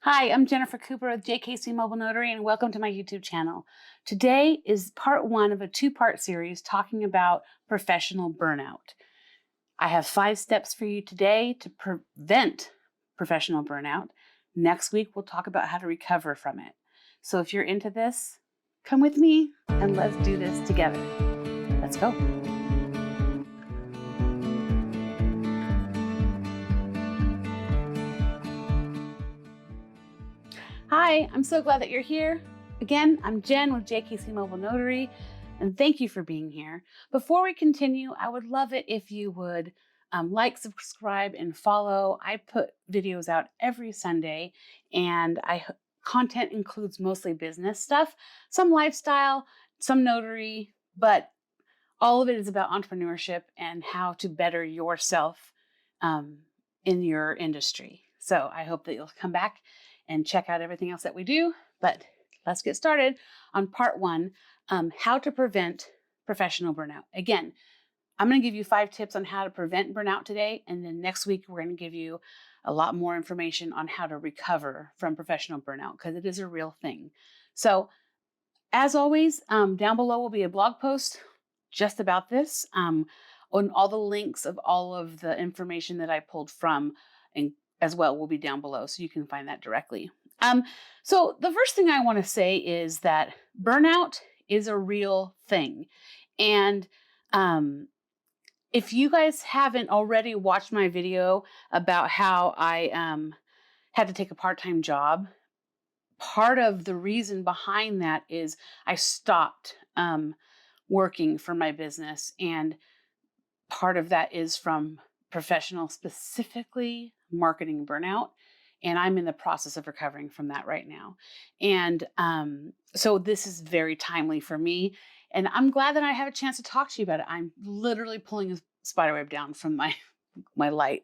Hi, I'm Jennifer Cooper with JKC Mobile Notary, and welcome to my YouTube channel. Today is part one of a two-part series talking about professional burnout. I have 5 steps for you today to prevent professional burnout. Next week, we'll talk about how to recover from it. So if you're into this, come with me and let's do this together. Let's go. Hi, I'm so glad that you're here. Again, I'm Jen with JKC Mobile Notary, and thank you for being here. Before we continue, I would love it if you would like, subscribe, and follow. I put videos out every Sunday, and content includes mostly business stuff, some lifestyle, some notary, but all of it is about entrepreneurship and how to better yourself in your industry. So I hope that you'll come back and check out everything else that we do. But let's get started on part one, how to prevent professional burnout. Again, I'm going to give you 5 tips on how to prevent burnout today. And then next week, we're going to give you a lot more information on how to recover from professional burnout, because it is a real thing. So as always, down below will be a blog post just about this, on all the links of all of the information that I pulled from, and as well will be down below, so you can find that directly. So the first thing I want to say is that burnout is a real thing. And if you guys haven't already watched my video about how I had to take a part-time job, part of the reason behind that is I stopped working for my business. And part of that is from professional, specifically marketing burnout. And I'm in the process of recovering from that right now. And so this is very timely for me. And I'm glad that I have a chance to talk to you about it. I'm literally pulling a spiderweb down from my light.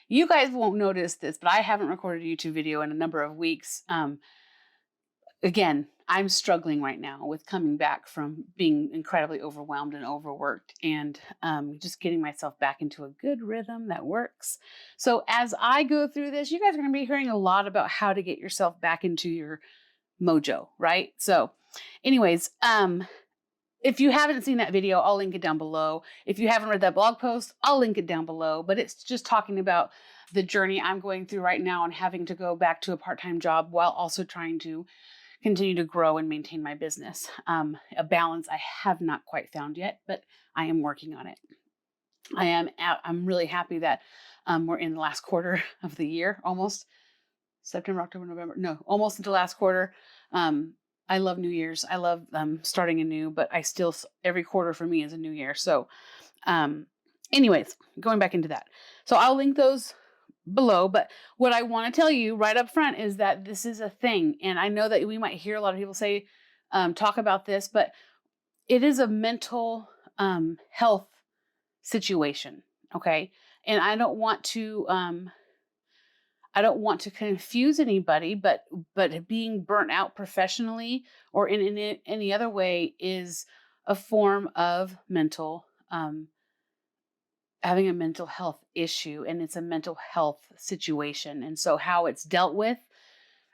You guys won't notice this, but I haven't recorded a YouTube video in a number of weeks. Again, I'm struggling right now with coming back from being incredibly overwhelmed and overworked, and just getting myself back into a good rhythm that works. So as I go through this, you guys are going to be hearing a lot about how to get yourself back into your mojo, right? So anyways, if you haven't seen that video, I'll link it down below. If you haven't read that blog post, I'll link it down below. But it's just talking about the journey I'm going through right now and having to go back to a part-time job while also trying to continue to grow and maintain my business. A balance I have not quite found yet, but I am working on it. I'm really happy that we're in the last quarter of the year, almost September, October, November. No, almost into the last quarter. I love New Year's. I love starting anew, but every quarter for me is a new year. So anyways, going back into that. So I'll link those below, but what I want to tell you right up front is that this is a thing. And I know that we might hear a lot of people say, talk about this, but it is a mental health situation. Okay. And I don't want to confuse anybody, but being burnt out professionally or in any other way is a form of having a mental health issue, and it's a mental health situation. And so how it's dealt with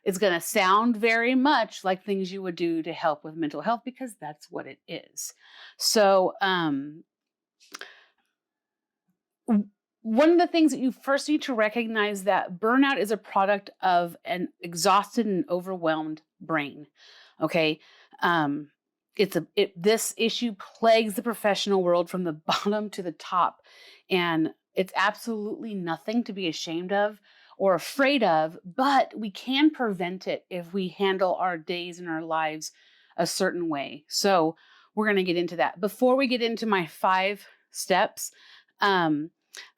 is going to sound very much like things you would do to help with mental health, because that's what it is. So one of the things that you first need to recognize that burnout is a product of an exhausted and overwhelmed brain. Okay. This issue plagues the professional world from the bottom to the top, and it's absolutely nothing to be ashamed of or afraid of, but we can prevent it if we handle our days and our lives a certain way. So we're going to get into that. Before we get into my 5 steps, from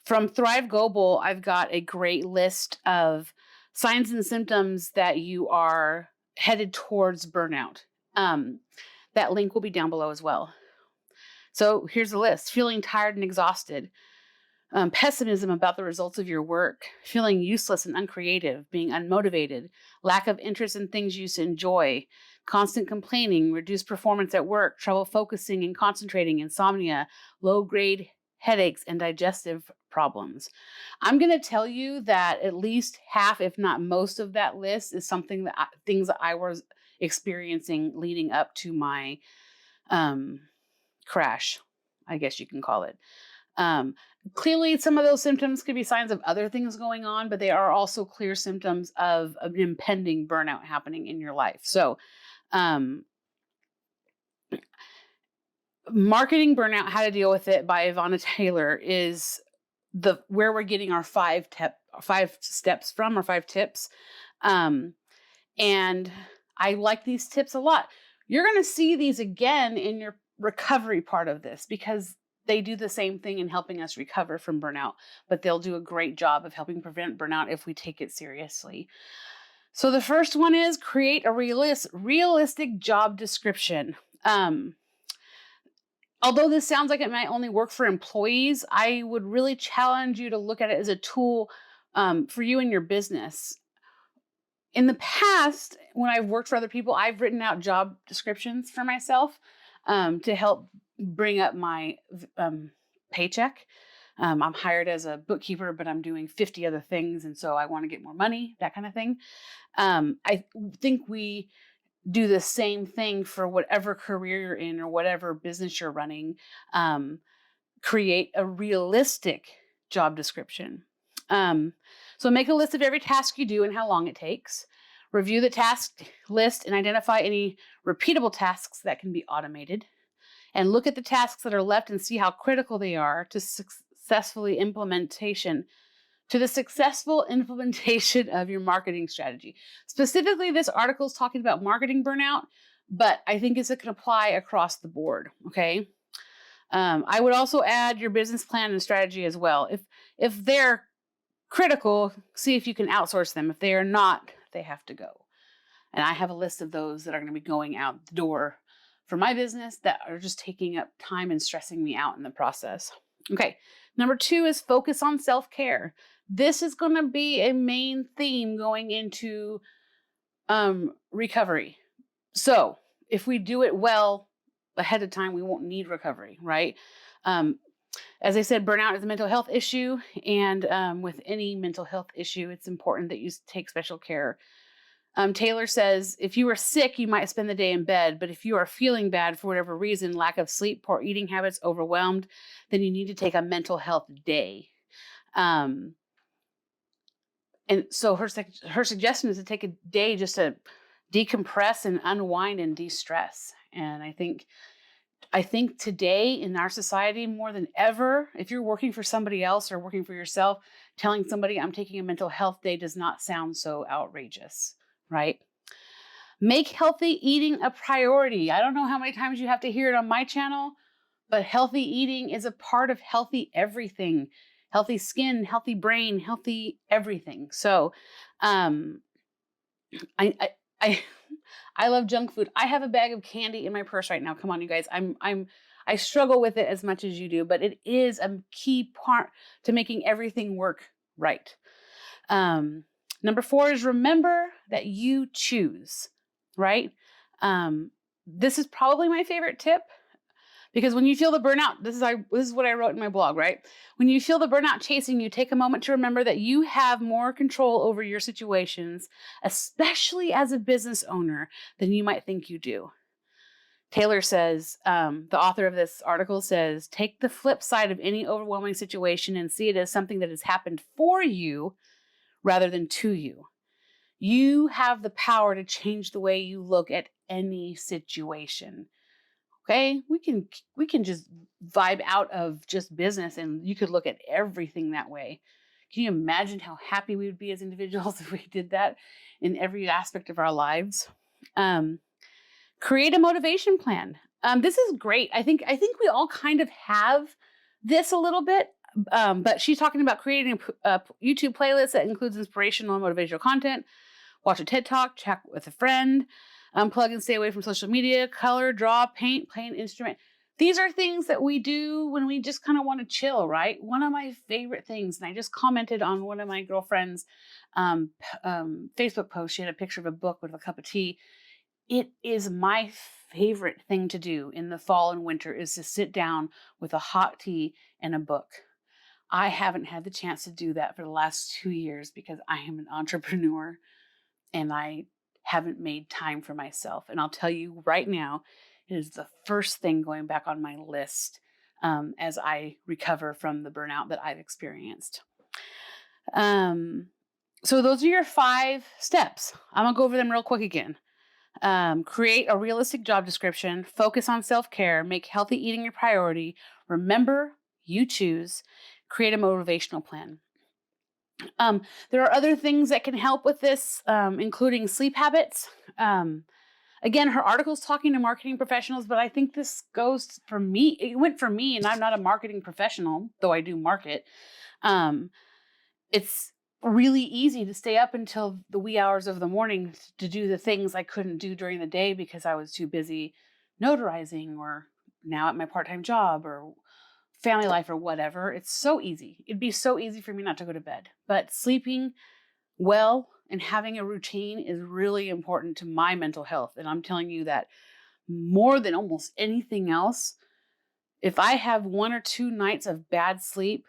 Thrive Global, I've got a great list of signs and symptoms that you are headed towards burnout. That link will be down below as well. So here's the list: feeling tired and exhausted, pessimism about the results of your work, feeling useless and uncreative, being unmotivated, lack of interest in things you used to enjoy, constant complaining, reduced performance at work, trouble focusing and concentrating, insomnia, low-grade headaches, and digestive problems. I'm going to tell you that at least half, if not most of that list is something that things that I was experiencing leading up to my crash, I guess you can call it. Clearly, some of those symptoms could be signs of other things going on, but they are also clear symptoms of an impending burnout happening in your life. So, Marketing Burnout, How to Deal with It by Ivana Taylor is where we're getting our 5 steps from, or 5 tips. And I like these tips a lot. You're going to see these again in your recovery part of this, because they do the same thing in helping us recover from burnout, but they'll do a great job of helping prevent burnout if we take it seriously. So the first one is create a realistic job description. Although this sounds like it might only work for employees, I would really challenge you to look at it as a tool for you and your business. In the past, when I've worked for other people, I've written out job descriptions for myself to help bring up my paycheck. I'm hired as a bookkeeper, but I'm doing 50 other things, and so I want to get more money, that kind of thing. I think we do the same thing for whatever career you're in or whatever business you're running. Create a realistic job description. So make a list of every task you do and how long it takes. Review the task list and identify any repeatable tasks that can be automated. And look at the tasks that are left and see how critical they are to the successful implementation of your marketing strategy. Specifically, this article is talking about marketing burnout, but I think it can apply across the board. Okay. I would also add your business plan and strategy as well. If they're critical, see if you can outsource them. If they are not, they have to go. And I have a list of those that are going to be going out the door for my business that are just taking up time and stressing me out in the process. Okay. Number 2 is focus on self-care. This is going to be a main theme going into recovery. So if we do it well ahead of time, we won't need recovery, right? As I said, burnout is a mental health issue. And with any mental health issue, it's important that you take special care. Taylor says, if you are sick, you might spend the day in bed, but if you are feeling bad for whatever reason, lack of sleep, poor eating habits, overwhelmed, then you need to take a mental health day. And so her suggestion is to take a day just to decompress and unwind and de-stress. And I think today in our society more than ever, if you're working for somebody else or working for yourself, telling somebody I'm taking a mental health day does not sound so outrageous. Right? Make healthy eating a priority. I don't know how many times you have to hear it on my channel, but healthy eating is a part of healthy everything. Healthy skin, healthy brain, healthy everything. So, I love junk food. I have a bag of candy in my purse right now. Come on, you guys. I struggle with it as much as you do, but it is a key part to making everything work right. Number 4 is remember that you choose, right? This is probably my favorite tip, because when you feel the burnout, this is what I wrote in my blog, right? When you feel the burnout chasing you, take a moment to remember that you have more control over your situations, especially as a business owner, than you might think you do. Taylor says, the author of this article says, take the flip side of any overwhelming situation and see it as something that has happened for you rather than to you. You have the power to change the way you look at any situation. Okay? We can just vibe out of just business, and you could look at everything that way. Can you imagine how happy we would be as individuals if we did that in every aspect of our lives? Create a motivation plan. This is great. I think we all kind of have this a little bit. But she's talking about creating a YouTube playlist that includes inspirational and motivational content. Watch a TED Talk, chat with a friend, unplug and stay away from social media, color, draw, paint, play an instrument. These are things that we do when we just kind of want to chill, right? One of my favorite things, and I just commented on one of my girlfriend's Facebook post. She had a picture of a book with a cup of tea. It is my favorite thing to do in the fall and winter is to sit down with a hot tea and a book. I haven't had the chance to do that for the last 2 years because I am an entrepreneur and I haven't made time for myself. And I'll tell you right now, it is the first thing going back on my list as I recover from the burnout that I've experienced. So those are your 5 steps. I'm gonna go over them real quick again. Create a realistic job description, focus on self-care, make healthy eating your priority, remember you choose, create a motivational plan. There are other things that can help with this, including sleep habits. Again, her article's talking to marketing professionals, but I think this goes for me. It went for me, and I'm not a marketing professional, though I do market. It's really easy to stay up until the wee hours of the morning to do the things I couldn't do during the day because I was too busy notarizing or now at my part-time job or family life or whatever. It's so easy. It'd be so easy for me not to go to bed. But sleeping well and having a routine is really important to my mental health. And I'm telling you that more than almost anything else, if I have 1 or 2 nights of bad sleep,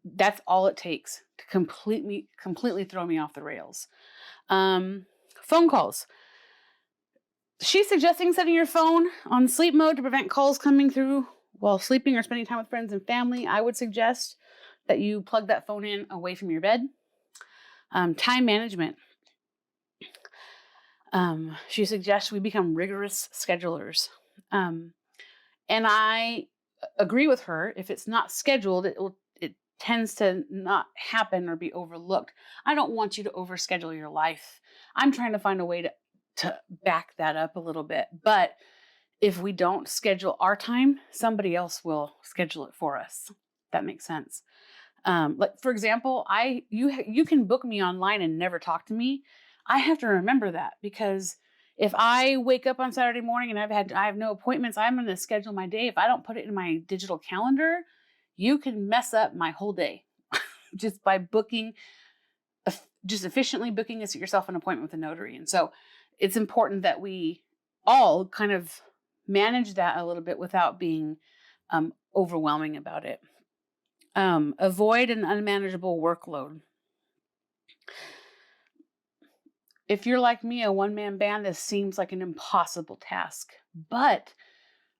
that's all it takes to completely throw me off the rails. Phone calls. She's suggesting setting your phone on sleep mode to prevent calls coming through while sleeping or spending time with friends and family. I would suggest that you plug that phone in away from your bed. Time management. She suggests we become rigorous schedulers. And I agree with her. If it's not scheduled, it tends to not happen or be overlooked. I don't want you to overschedule your life. I'm trying to find a way to back that up a little bit. But if we don't schedule our time, somebody else will schedule it for us. That makes sense. Like for example, you can book me online and never talk to me. I have to remember that because if I wake up on Saturday morning and I have no appointments, I'm going to schedule my day. If I don't put it in my digital calendar, you can mess up my whole day just by just efficiently booking yourself an appointment with a notary. And so it's important that we all kind of manage that a little bit without being overwhelming about it. Avoid an unmanageable workload. If you're like me, a one-man band, this seems like an impossible task, but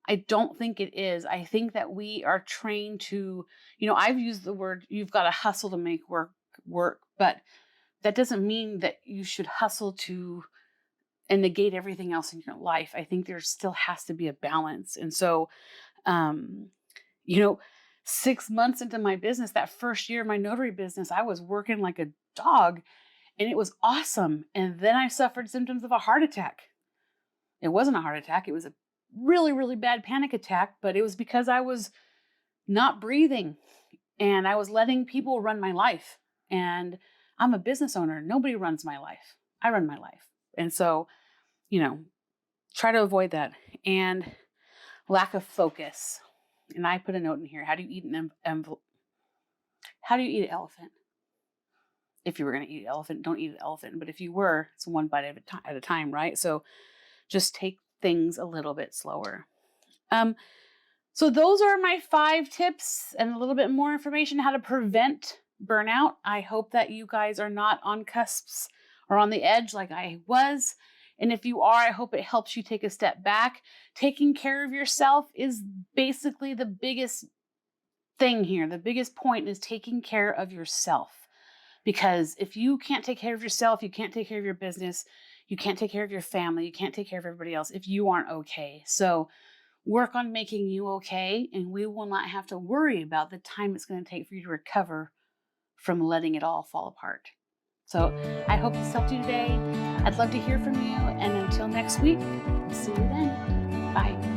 I don't think it is. I think that we are trained to, I've used the word, you've got to hustle to make work, but that doesn't mean that you should hustle to and negate everything else in your life. I think there still has to be a balance. And so, 6 months into my business, that first year of my notary business, I was working like a dog and it was awesome. And then I suffered symptoms of a heart attack. It wasn't a heart attack. It was a really, really bad panic attack, but it was because I was not breathing and I was letting people run my life. And I'm a business owner. Nobody runs my life. I run my life. And so, try to avoid that. And lack of focus. And I put a note in here. How do you eat an elephant? If you were going to eat an elephant, don't eat an elephant. But if you were, it's one bite at a time, right? So just take things a little bit slower. So those are my 5 tips and a little bit more information how to prevent burnout. I hope that you guys are not on cusps or on the edge like I was. And if you are, I hope it helps you take a step back. Taking care of yourself is basically the biggest thing here. The biggest point is taking care of yourself. Because if you can't take care of yourself, you can't take care of your business, you can't take care of your family, you can't take care of everybody else if you aren't okay. So work on making you okay, and we will not have to worry about the time it's going to take for you to recover from letting it all fall apart. So I hope this helped you today. I'd love to hear from you. And until next week, see you then. Bye.